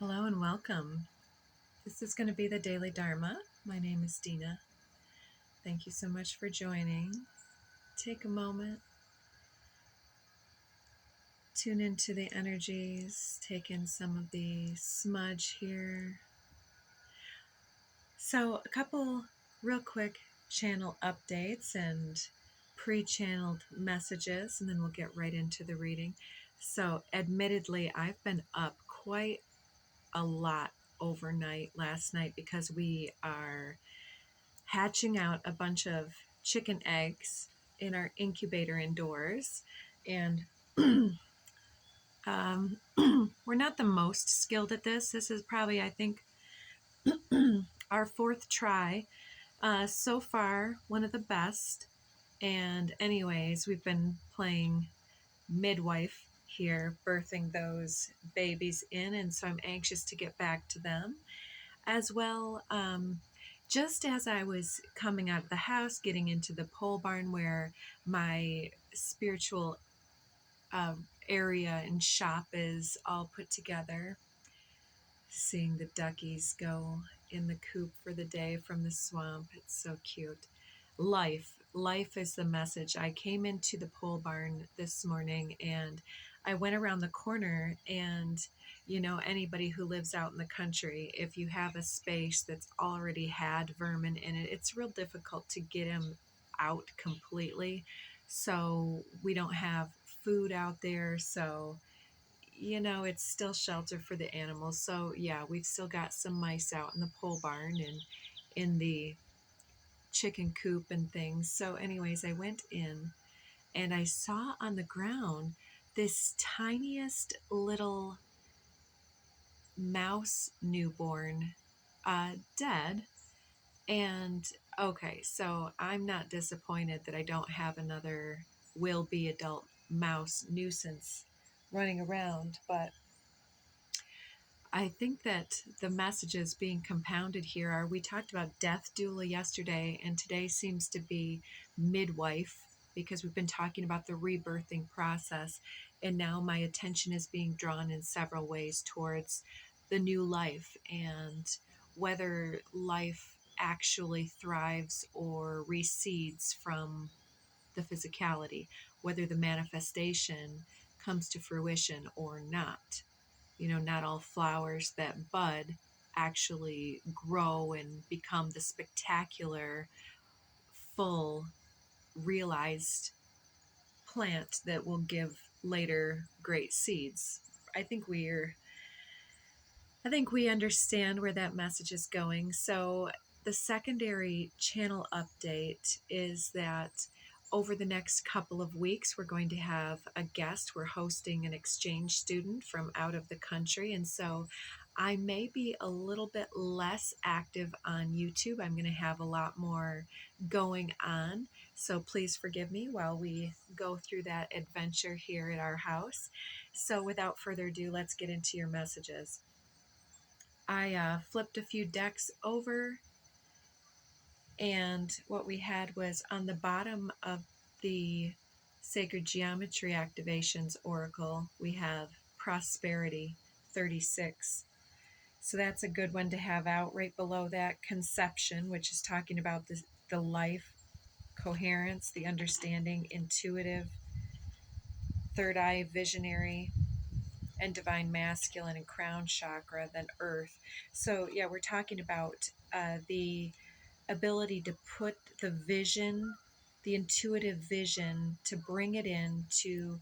Hello and welcome. This is going to be the Daily Dharma. My name is Dina. Thank you so much for joining. Take a moment, tune into the energies, take in some of the smudge here. So, a couple real quick channel updates and pre-channeled messages, and then we'll get right into the reading. So, admittedly, I've been up quite a lot overnight last night because we are hatching out a bunch of chicken eggs in our incubator indoors. And we're not the most skilled at this. This is probably, I think, our fourth try. So far, one of the best. And anyways, we've been playing midwife here, birthing those babies in. And so I'm anxious to get back to them as well. Just as I was coming out of the house, getting into the pole barn where my spiritual area and shop is all put together, seeing the duckies go in the coop for the day from the swamp. It's so cute. Life is the message. I came into the pole barn this morning and I went around the corner, and anybody who lives out in the country, if you have a space that's already had vermin in it, it's real difficult to get them out completely. So we don't have food out there, so it's still shelter for the animals. So yeah, we've still got some mice out in the pole barn and in the chicken coop and things. So anyways, I went in and I saw on the ground this tiniest little mouse newborn, dead. And okay, so I'm not disappointed that I don't have another will be adult mouse nuisance running around, but I think that the messages being compounded here are, we talked about death doula yesterday, and today seems to be midwife, because we've been talking about the rebirthing process, and now my attention is being drawn in several ways towards the new life and whether life actually thrives or recedes from the physicality, whether the manifestation comes to fruition or not. Not all flowers that bud actually grow and become the spectacular, full, realized plant that will give later great seeds. I think we understand where that message is going. So the secondary channel update is that over the next couple of weeks, we're going to have a guest. We're hosting an exchange student from out of the country. And so I may be a little bit less active on YouTube. I'm going to have a lot more going on. So please forgive me while we go through that adventure here at our house. So without further ado, let's get into your messages. I flipped a few decks over, and what we had was on the bottom of the Sacred Geometry Activations Oracle, we have Prosperity 36. So that's a good one to have out. Right below that, Conception, which is talking about the life, coherence, the understanding, intuitive, third eye, visionary, and divine masculine and crown chakra, then earth. So yeah, we're talking about the ability to put the vision, the intuitive vision, to bring it in, to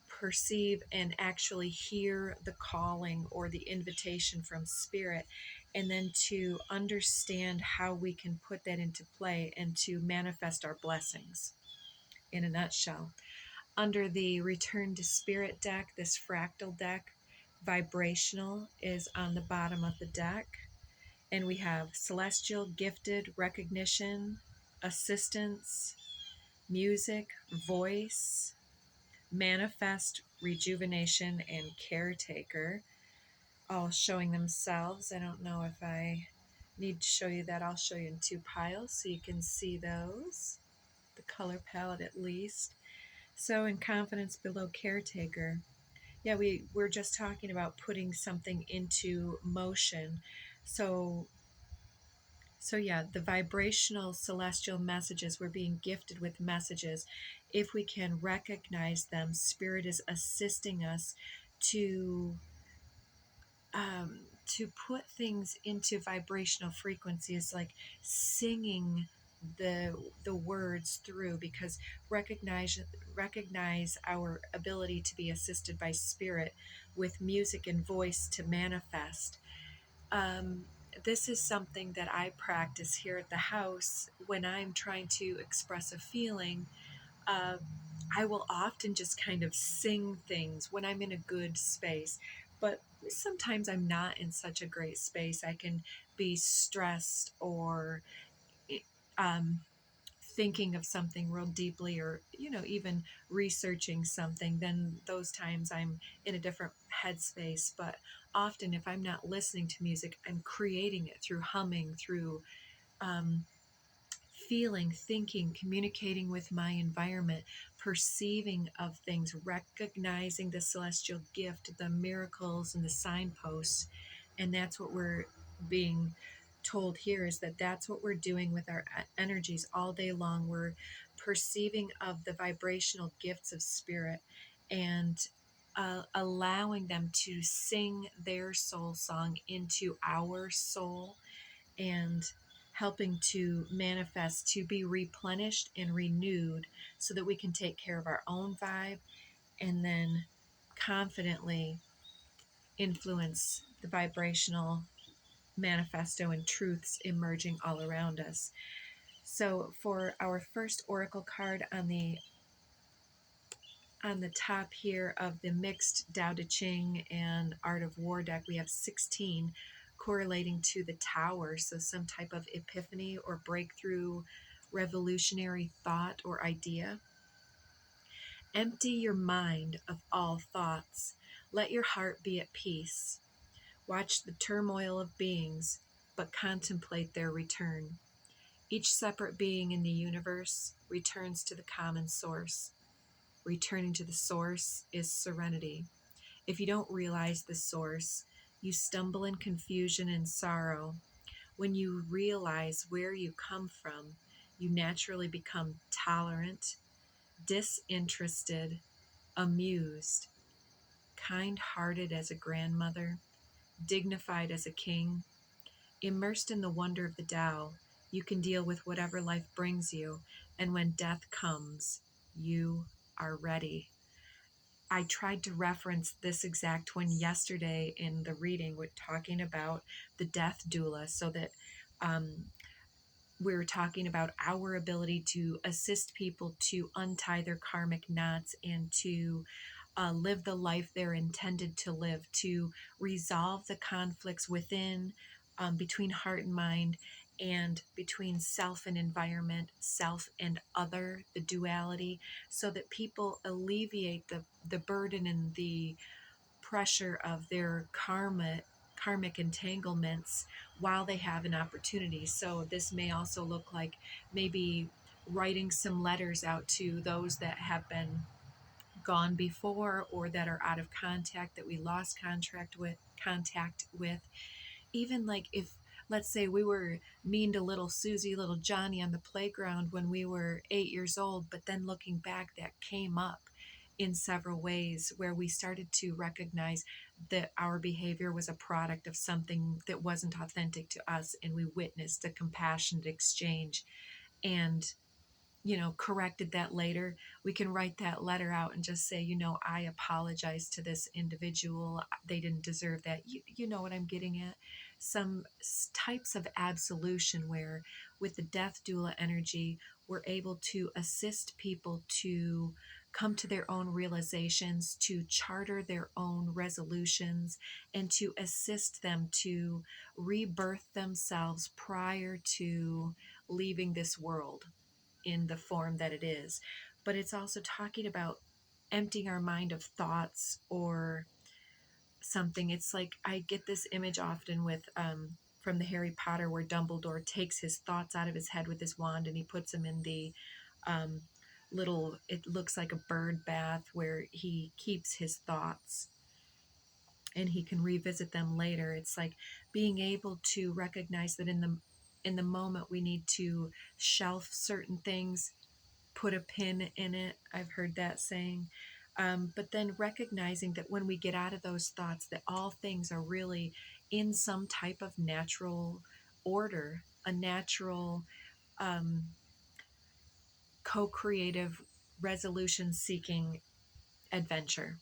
perceive and actually hear the calling or the invitation from spirit, and then to understand how we can put that into play and to manifest our blessings in a nutshell. Under the Return to Spirit deck, this fractal deck, Vibrational is on the bottom of the deck. And we have Celestial, Gifted, Recognition, Assistance, Music, Voice, Manifest, Rejuvenation, and Caretaker, all showing themselves. I don't know if I need to show you that. I'll show you in two piles so you can see those, the color palette at least. So in Confidence below Caretaker, Yeah, we're just talking about putting something into motion. So yeah, the vibrational celestial messages, we're being gifted with messages. If we can recognize them, Spirit is assisting us to um, put things into vibrational frequencies, like singing the words through, because recognize our ability to be assisted by Spirit with music and voice to manifest. um, this is something that I practice here at the house when I'm trying to express a feeling. uh, I will often just kind of sing things when I'm in a good space, but sometimes I'm not in such a great space. I can be stressed or um, thinking of something real deeply, or even researching something. Then those times I'm in a different headspace. But often, if I'm not listening to music, I'm creating it through humming, through um, feeling, thinking, communicating with my environment, perceiving of things, recognizing the celestial gift, the miracles, and the signposts. And that's what we're being told here, is that that's what we're doing with our energies all day long. We're perceiving of the vibrational gifts of Spirit and allowing them to sing their soul song into our soul, and helping to manifest, to be replenished and renewed, so that we can take care of our own vibe and then confidently influence the vibrational manifesto and truths emerging all around us. So for our first oracle card on the top here of the mixed Tao Te Ching and Art of War deck, we have 16 correlating to the Tower. So some type of epiphany or breakthrough, revolutionary thought or idea. Empty your mind of all thoughts. Let your heart be at peace. Watch the turmoil of beings, but contemplate their return. Each separate being in the universe returns to the common source. Returning to the source is serenity. If you don't realize the source, you stumble in confusion and sorrow. When you realize where you come from, you naturally become tolerant, disinterested, amused, kind-hearted as a grandmother, dignified as a king. Immersed in the wonder of the Tao, you can deal with whatever life brings you, and when death comes, you are ready. I tried to reference this exact one yesterday in the reading, with talking about the death doula, so that um, we were talking about our ability to assist people to untie their karmic knots and to live the life they're intended to live, to resolve the conflicts within, between heart and mind, and between self and environment, self and other, the duality, so that people alleviate the burden and the pressure of their karmic entanglements while they have an opportunity. So this may also look like maybe writing some letters out to those that have been gone before, or that are out of contact, that we lost contact with. Even like, if, let's say, we were mean to little Susie, little Johnny on the playground when we were 8 years old, but then looking back, that came up in several ways, where we started to recognize that our behavior was a product of something that wasn't authentic to us, and we witnessed a compassionate exchange and corrected that later. We can write that letter out and just say, I apologize to this individual. They didn't deserve that. You know what I'm getting at? Some types of absolution, where with the death doula energy, we're able to assist people to come to their own realizations, to charter their own resolutions, and to assist them to rebirth themselves prior to leaving this world in the form that it is. But it's also talking about emptying our mind of thoughts or something. It's like, I get this image often with from the Harry Potter, where Dumbledore takes his thoughts out of his head with his wand, and he puts them in the little, it looks like a bird bath, where he keeps his thoughts. and he can revisit them later. It's like being able to recognize that in the moment we need to shelf certain things, put a pin in it. I've heard that saying. But then recognizing that when we get out of those thoughts, that all things are really in some type of natural order, a natural um, co-creative resolution seeking adventure.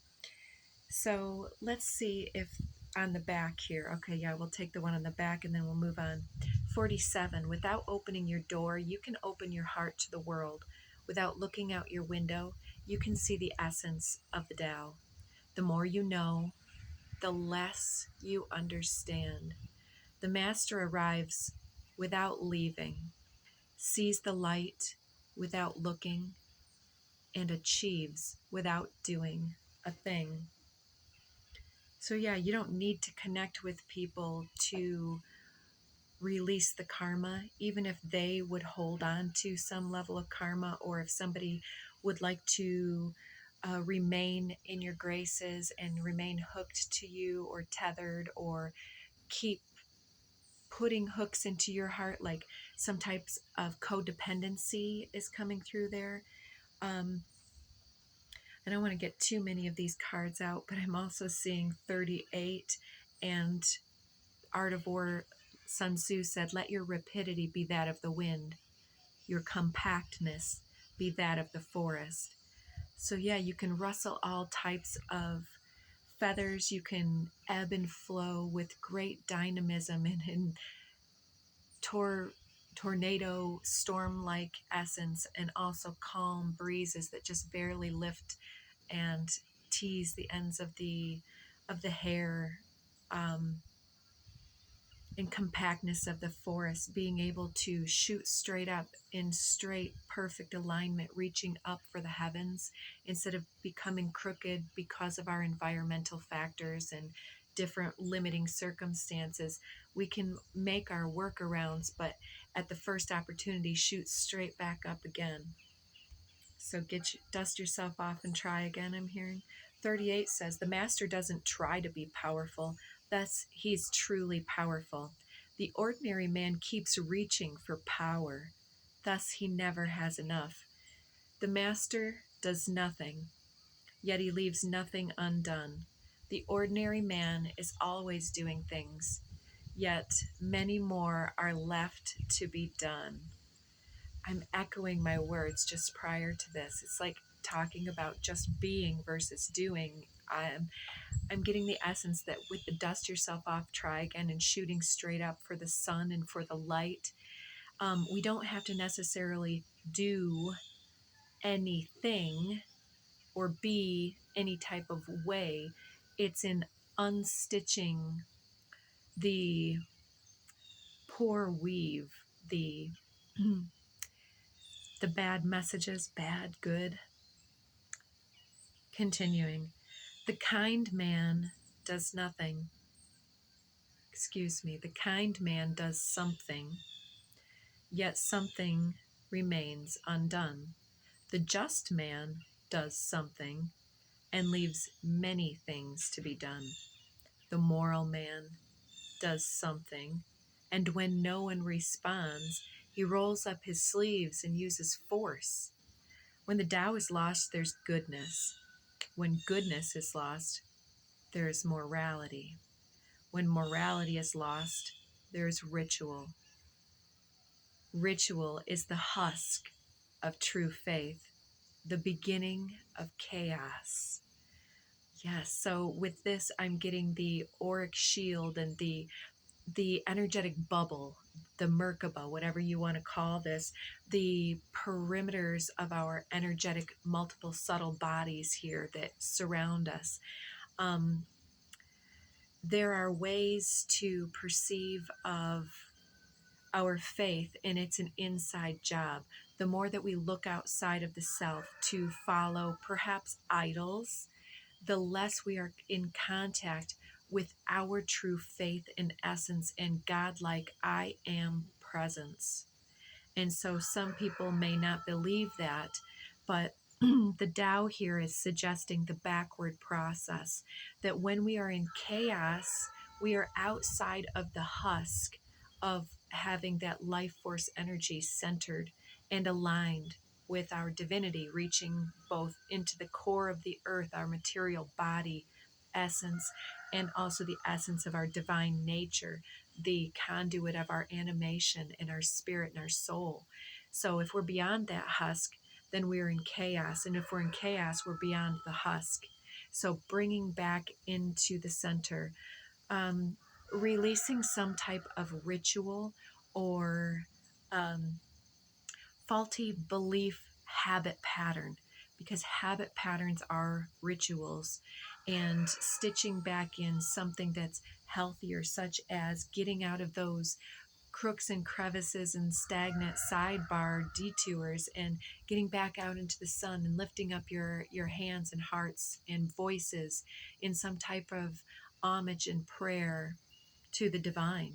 So let's see if on the back here, okay, yeah, we'll take the one on the back and then we'll move on. 47, without opening your door, you can open your heart to the world. Without looking out your window, you can see the essence of the Tao. The more you know, the less you understand. The master arrives without leaving, sees the light without looking, and achieves without doing a thing. So yeah, you don't need to connect with people to release the karma, even if they would hold on to some level of karma, or if somebody would like to remain in your graces and remain hooked to you or tethered, or keep putting hooks into your heart, like some types of codependency is coming through there. I don't want to get too many of these cards out, but I'm also seeing 38 and Art of War. Sun Tzu said, let your rapidity be that of the wind, your compactness be that of the forest. So yeah, you can rustle all types of feathers. You can ebb and flow with great dynamism and tornado storm-like essence, and also calm breezes that just barely lift and tease the ends of the hair, and compactness of the forest, being able to shoot straight up in straight perfect alignment, reaching up for the heavens instead of becoming crooked because of our environmental factors and different limiting circumstances. We can make our workarounds, but at the first opportunity, shoot straight back up again. So dust yourself off and try again, I'm hearing. 38 says, the master doesn't try to be powerful, thus he's truly powerful. The ordinary man keeps reaching for power, thus he never has enough. The master does nothing, yet he leaves nothing undone. The ordinary man is always doing things, yet many more are left to be done. I'm echoing my words just prior to this. It's like talking about just being versus doing. I'm getting the essence that with the dust yourself off, try again, and shooting straight up for the sun and for the light. We don't have to necessarily do anything or be any type of way. It's in unstitching the poor weave, the the bad messages, bad, good. Continuing, the kind man does nothing. The kind man does something, yet something remains undone. The just man does something and leaves many things to be done. The moral man does something, and when no one responds, he rolls up his sleeves and uses force. When the Tao is lost, there's goodness. When goodness is lost, there is morality. When morality is lost, there is ritual. Ritual is the husk of true faith, the beginning of chaos. Yes, so with this, I'm getting the auric shield and the energetic bubble, the Merkaba, whatever you want to call this, the perimeters of our energetic, multiple subtle bodies here that surround us. There are ways to perceive of our faith, and it's an inside job. The more that we look outside of the self to follow perhaps idols, the less we are in contact with our true faith and essence and godlike I am presence. And so some people may not believe that, but the Tao here is suggesting the backward process, that when we are in chaos, we are outside of the husk of having that life force energy centered and aligned with our divinity, reaching both into the core of the earth, our material body essence, and also the essence of our divine nature, the conduit of our animation and our spirit and our soul. So if we're beyond that husk, then we're in chaos. And if we're in chaos, we're beyond the husk. So bringing back into the center, um, releasing some type of ritual or um, faulty belief habit pattern, because habit patterns are rituals, and stitching back in something that's healthier, such as getting out of those crooks and crevices and stagnant sidebar detours and getting back out into the sun and lifting up your hands and hearts and voices in some type of homage and prayer to the divine.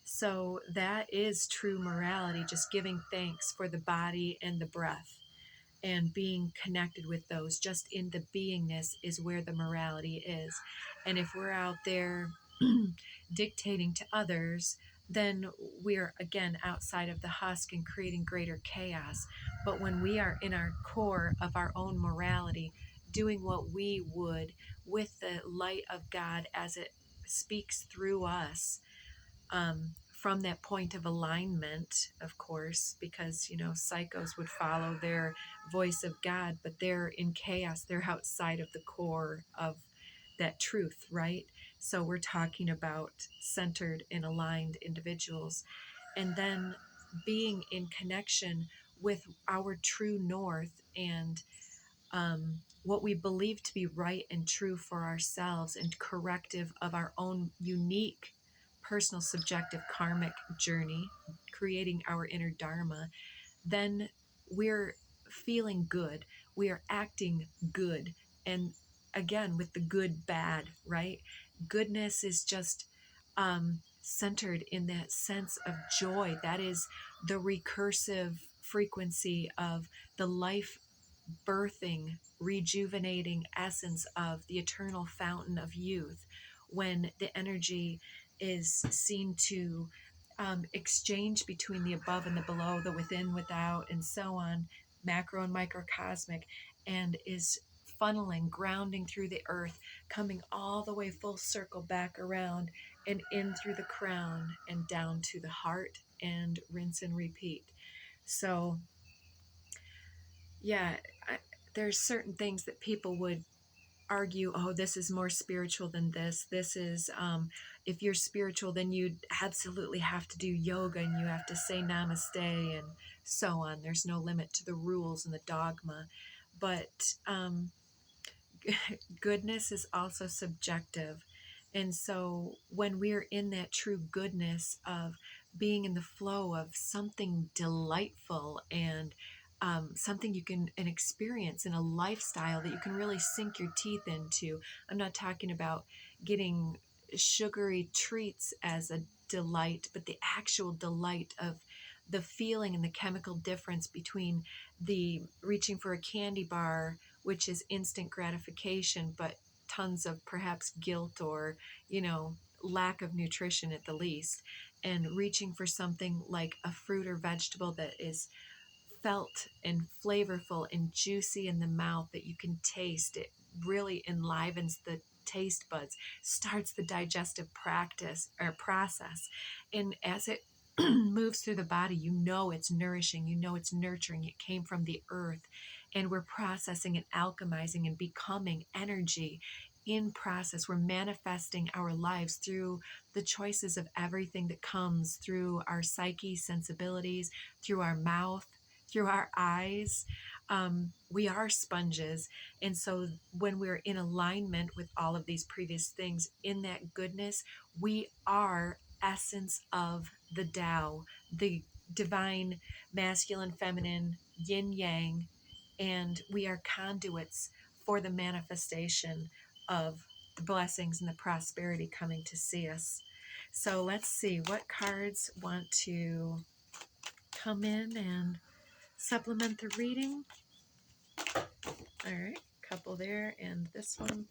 So that is true morality, just giving thanks for the body and the breath and being connected with those. Just in the beingness is where the morality is. And if we're out there dictating to others, then we're again outside of the husk and creating greater chaos. But when we are in our core of our own morality, doing what we would with the light of God as it speaks through us, from that point of alignment, of course, because, psychos would follow their voice of God, but they're in chaos. They're outside of the core of that truth, right? So we're talking about centered and aligned individuals. And then being in connection with our true north and what we believe to be right and true for ourselves, and corrective of our own unique personal subjective karmic journey, creating our inner Dharma, then we're feeling good. We are acting good. And again, with the good, bad, right? Goodness is just centered in that sense of joy. That is the recursive frequency of the life birthing, rejuvenating essence of the eternal fountain of youth, when the energy is seen to exchange between the above and the below, the within, without, and so on, macro and microcosmic, and is funneling, grounding through the earth, coming all the way full circle back around and in through the crown and down to the heart, and rinse and repeat. So yeah, there's certain things that people would argue, oh, this is more spiritual than this. This is, if you're spiritual, then you absolutely have to do yoga and you have to say namaste and so on. There's no limit to the rules and the dogma. But goodness is also subjective. And so when we're in that true goodness of being in the flow of something delightful and something you can an experience in a lifestyle that you can really sink your teeth into. I'm not talking about getting sugary treats as a delight, but the actual delight of the feeling and the chemical difference between the reaching for a candy bar, which is instant gratification, but tons of perhaps guilt or, lack of nutrition at the least, and reaching for something like a fruit or vegetable that is felt and flavorful and juicy in the mouth that you can taste. It really enlivens the taste buds, starts the digestive practice or process. And as it moves through the body, it's nourishing, it's nurturing. It came from the earth, and we're processing and alchemizing and becoming energy in process. We're manifesting our lives through the choices of everything that comes through our psyche, sensibilities, through our mouth, through our eyes. We are sponges. And so when we're in alignment with all of these previous things, in that goodness, we are essence of the Tao, the divine masculine, feminine, yin yang, and we are conduits for the manifestation of the blessings and the prosperity coming to see us. So let's see what cards want to come in and supplement the reading. All right, couple there, and this one.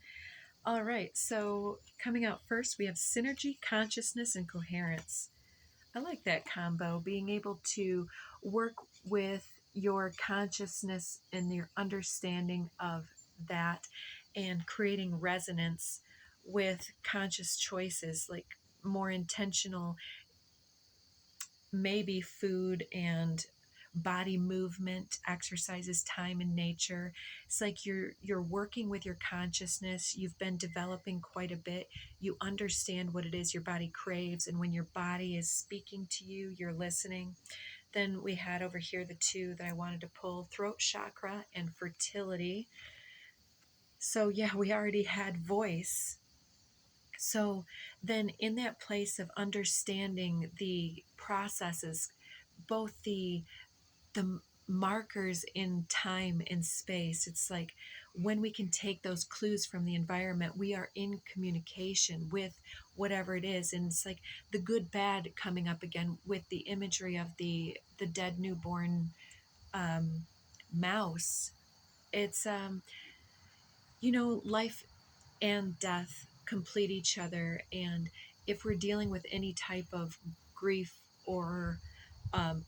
All right, so coming out first, we have synergy, consciousness, and coherence. I like that combo, being able to work with your consciousness and your understanding of that and creating resonance with conscious choices, like more intentional, maybe food and body movement, exercises, time in nature. It's like you're working with your consciousness. You've been developing quite a bit. You understand what it is your body craves, and when your body is speaking to you, you're listening. Then we had over here the two that I wanted to pull, throat chakra and fertility. So yeah, we already had voice. So then in that place of understanding the processes, both the markers in time and space, it's like when we can take those clues from the environment, we are in communication with whatever it is. And it's like the good bad coming up again with the imagery of the dead newborn um, mouse. It's life and death complete each other. And if we're dealing with any type of grief or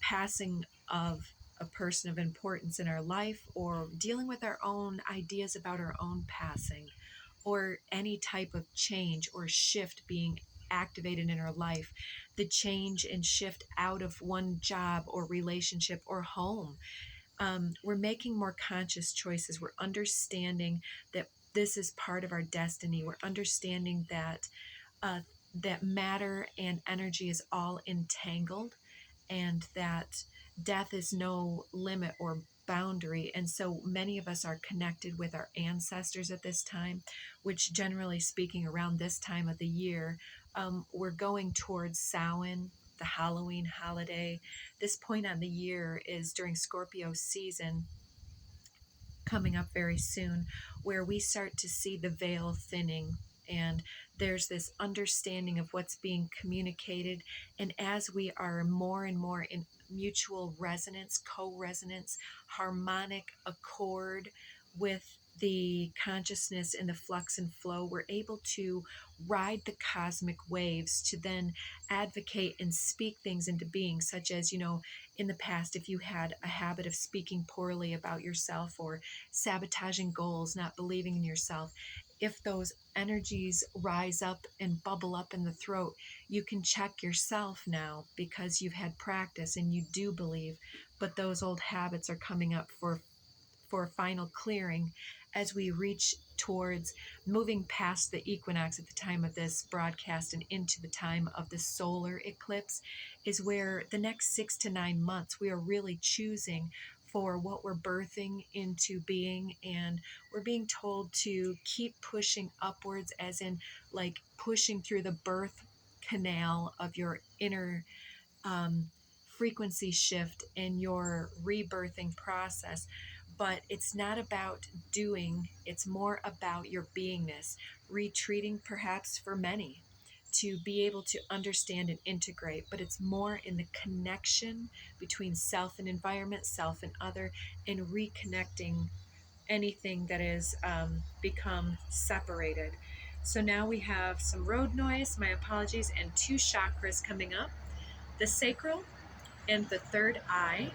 passing of a person of importance in our life, or dealing with our own ideas about our own passing, or any type of change or shift being activated in our life, the change and shift out of one job or relationship or home, we're making more conscious choices. We're understanding that this is part of our destiny. We're understanding that uh, that matter and energy is all entangled, and that death is no limit or boundary. And so many of us are connected with our ancestors at this time, which generally speaking, around this time of the year, we're going towards Samhain, the Halloween holiday. This point on the year is during Scorpio season, coming up very soon, where we start to see the veil thinning, and there's this understanding of what's being communicated. And as we are more and more in mutual resonance, co-resonance, harmonic accord with the consciousness and the flux and flow, we're able to ride the cosmic waves to then advocate and speak things into being, such as, in the past, if you had a habit of speaking poorly about yourself or sabotaging goals, not believing in yourself, if those energies rise up and bubble up in the throat, you can check yourself now because you've had practice and you do believe. But those old habits are coming up for final clearing as we reach towards moving past the equinox at the time of this broadcast and into the time of the solar eclipse, is where the next 6 to 9 months we are really choosing for what we're birthing into being. And we're being told to keep pushing upwards, as in like pushing through the birth canal of your inner um, frequency shift in your rebirthing process. But it's not about doing, it's more about your beingness, retreating perhaps for many to be able to understand and integrate. But it's more in the connection between self and environment, self and other, and reconnecting anything that is become separated. So now we have some road noise, my apologies, and two chakras coming up, the sacral and the third eye.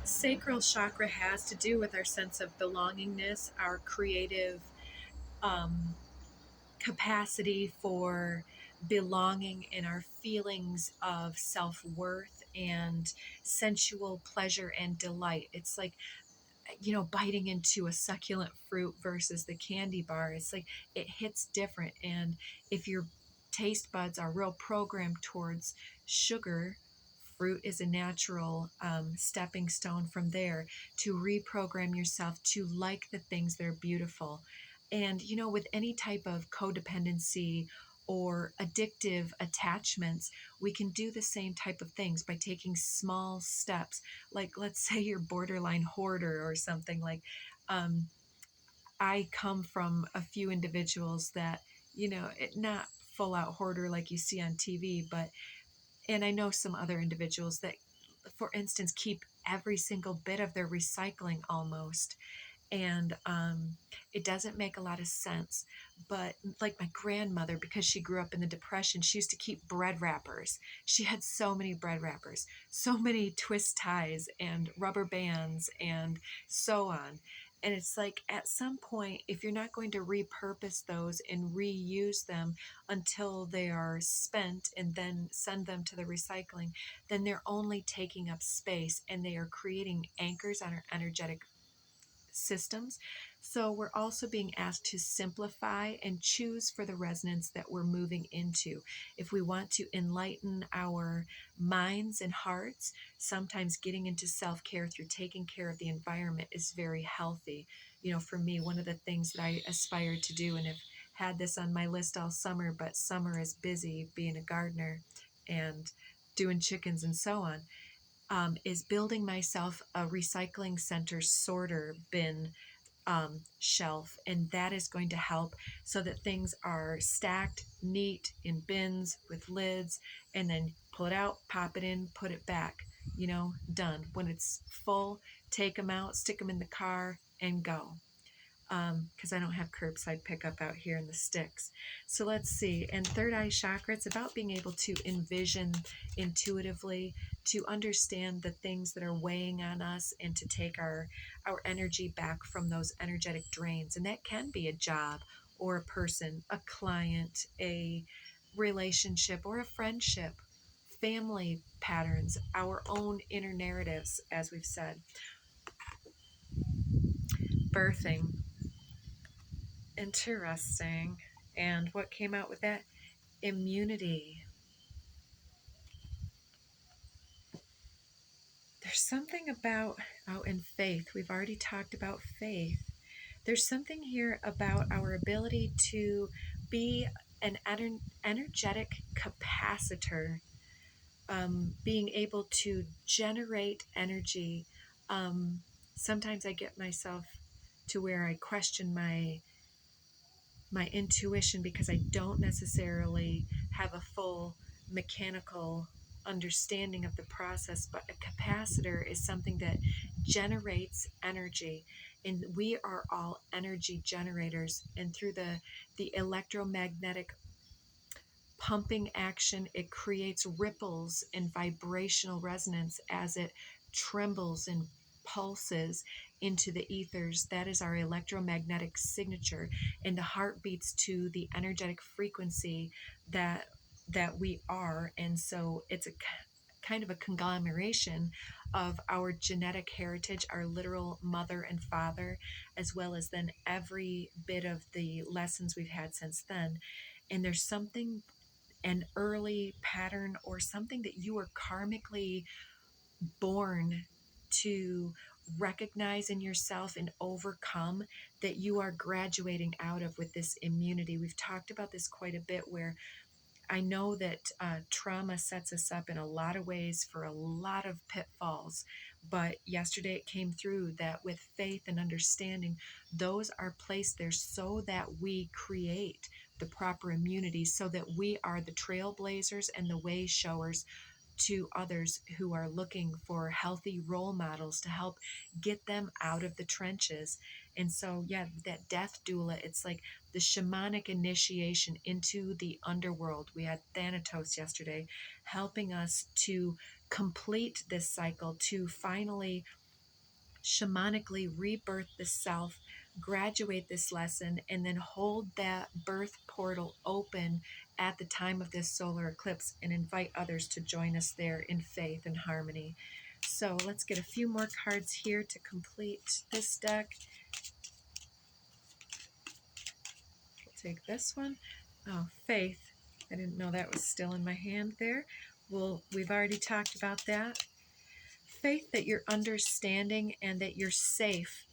Sacral chakra has to do with our sense of belongingness, our creative um, capacity for belonging, and our feelings of self-worth and sensual pleasure and delight. It's like, biting into a succulent fruit versus the candy bar. It's like it hits different. And if your taste buds are real programmed towards sugar, fruit is a natural stepping stone from there to reprogram yourself to like the things that are beautiful. And, with any type of codependency or addictive attachments, we can do the same type of things by taking small steps. Like, let's say you're borderline hoarder or something. Like, um, I come from a few individuals that, not full out hoarder like you see on TV, but, and I know some other individuals that for instance, keep every single bit of their recycling almost. And it doesn't make a lot of sense. But like my grandmother, because she grew up in the Depression, she used to keep bread wrappers. She had so many bread wrappers, so many twist ties and rubber bands and so on. And it's like at some point, if you're not going to repurpose those and reuse them until they are spent and then send them to the recycling, then they're only taking up space and they are creating anchors on our energetic systems. So we're also being asked to simplify and choose for the resonance that we're moving into. If we want to enlighten our minds and hearts, sometimes getting into self-care through taking care of the environment is very healthy. You know, for me, one of the things that I aspire to do, and have had this on my list all summer, but summer is busy being a gardener and doing chickens and so on, is building myself a recycling center sorter bin shelf, and that is going to help so that things are stacked neat in bins with lids, and then pull it out, pop it in, put it back, you know, done. When it's full, take them out, stick them in the car, and go. Because I don't have curbside pickup out here in the sticks. So let's see. And third eye chakra, it's about being able to envision intuitively, to understand the things that are weighing on us, and to take our energy back from those energetic drains. And that can be a job or a person, a client, a relationship, or a friendship, family patterns, our own inner narratives, as we've said. Birthing. Interesting. And what came out with that? Immunity. There's something about, oh, and faith. We've already talked about faith. There's something here about our ability to be an energetic capacitor, being able to generate energy. Sometimes I get myself to where I question my intuition because I don't necessarily have a full mechanical understanding of the process, but a capacitor is something that generates energy, and we are all energy generators. And through the electromagnetic pumping action, it creates ripples and vibrational resonance as it trembles and pulses into the ethers. That is our electromagnetic signature, and the heart beats to the energetic frequency that we are. And so it's a kind of a conglomeration of our genetic heritage, our literal mother and father, as well as then every bit of the lessons we've had since then. And there's something, an early pattern or something that you were karmically born to recognize in yourself and overcome, that you are graduating out of with this immunity. We've talked about this quite a bit, where I know that trauma sets us up in a lot of ways for a lot of pitfalls, but yesterday it came through that with faith and understanding, those are placed there so that we create the proper immunity, so that we are the trailblazers and the way showers to others who are looking for healthy role models to help get them out of the trenches. And so, yeah, that death doula, it's like the shamanic initiation into the underworld. We had Thanatos yesterday helping us to complete this cycle, to finally shamanically rebirth the self, graduate this lesson, and then hold that birth portal open at the time of this solar eclipse and invite others to join us there in faith and harmony. So let's get a few more cards here to complete this deck. We'll take this one. Oh, faith. I didn't know that was still in my hand there. Well, we've already talked about that. Faith that you're understanding and that you're safe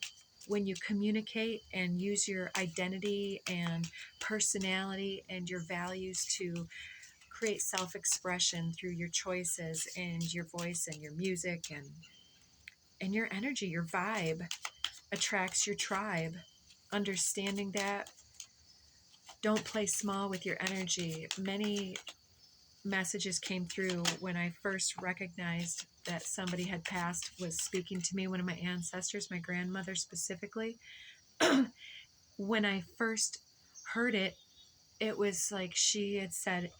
when you communicate and use your identity and personality and your values to create self-expression through your choices and your voice and your music, and your energy. Your vibe attracts your tribe. Understanding that, don't play small with your energy. Many messages came through when I first recognized that somebody had passed, was speaking to me, one of my ancestors, my grandmother specifically. When I first heard it, it was like she had said,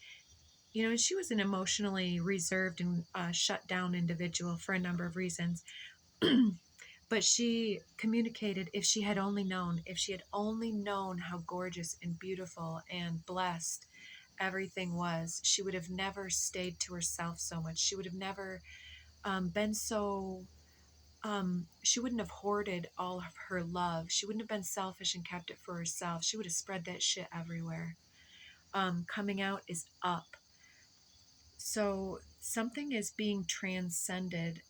and she was an emotionally reserved and shut down individual for a number of reasons. But she communicated, if she had only known how gorgeous and beautiful and blessed everything was, she would have never stayed to herself so much. She would have never been so, she wouldn't have hoarded all of her love. She wouldn't have been selfish and kept it for herself. She would have spread that shit everywhere. Coming out is up. So something is being transcended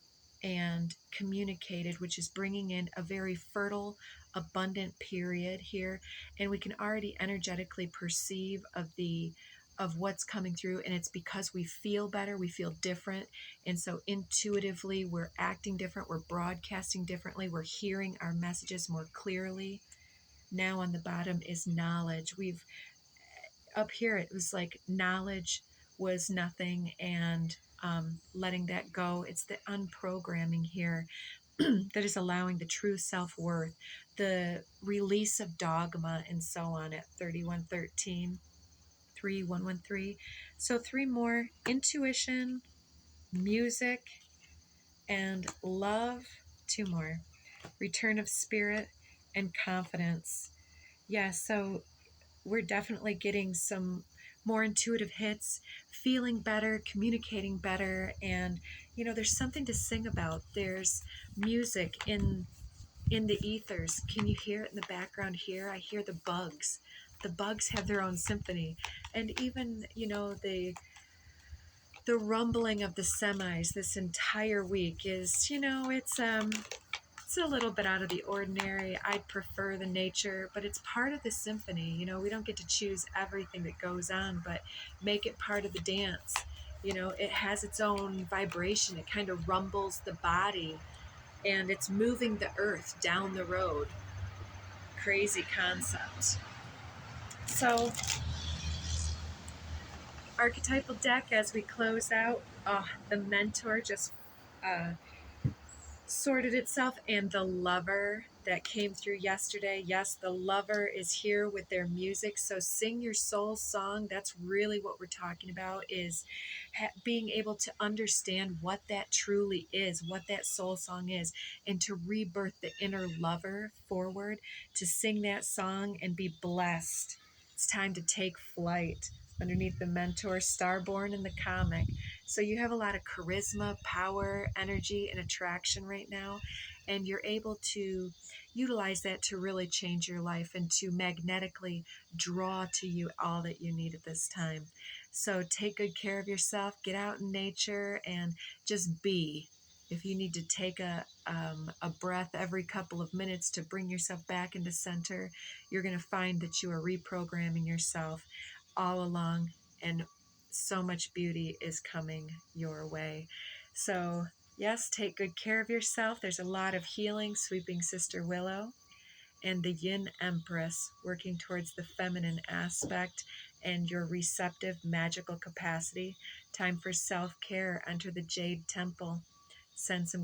and communicated, which is bringing in a very fertile, abundant period here. And we can already energetically perceive of what's coming through, and it's because we feel better, we feel different, and so intuitively we're acting different, we're broadcasting differently, we're hearing our messages more clearly. Now on the bottom is knowledge. We've up here it was like knowledge was nothing, and letting that go. It's the unprogramming here that is allowing the true self-worth, the release of dogma, and so on at 3113, 3113. So 3 more: intuition, music, and love. 2 more: return of spirit and confidence. Yeah, so we're definitely getting some more intuitive hits, feeling better, communicating better, and there's something to sing about. There's music in the ethers. Can you hear it in the background here? I hear the bugs. The bugs have their own symphony, and even the rumbling of the semis this entire week is it's a little bit out of the ordinary. I'd prefer the nature, but it's part of the symphony. We don't get to choose everything that goes on, but make it part of the dance. It has its own vibration. It kind of rumbles the body, and it's moving the earth down the road. Crazy concept. So, archetypal deck as we close out. The mentor just sorted itself, and the lover that came through yesterday. Yes, the lover is here with their music. So sing your soul song. That's really what we're talking about, is being able to understand what that truly is, what that soul song is, and to rebirth the inner lover forward, to sing that song and be blessed. It's time to take flight. Underneath the mentor, Starborn in the comic. So you have a lot of charisma, power, energy, and attraction right now, and you're able to utilize that to really change your life and to magnetically draw to you all that you need at this time. So take good care of yourself, get out in nature, and just be. If you need to take a breath every couple of minutes to bring yourself back into center, you're going to find that you are reprogramming yourself all along, and so much beauty is coming your way. So yes, take good care of yourself. There's a lot of healing sweeping Sister Willow, and the Yin Empress working towards the feminine aspect and your receptive magical capacity. Time for self-care. Enter the Jade Temple. Send some good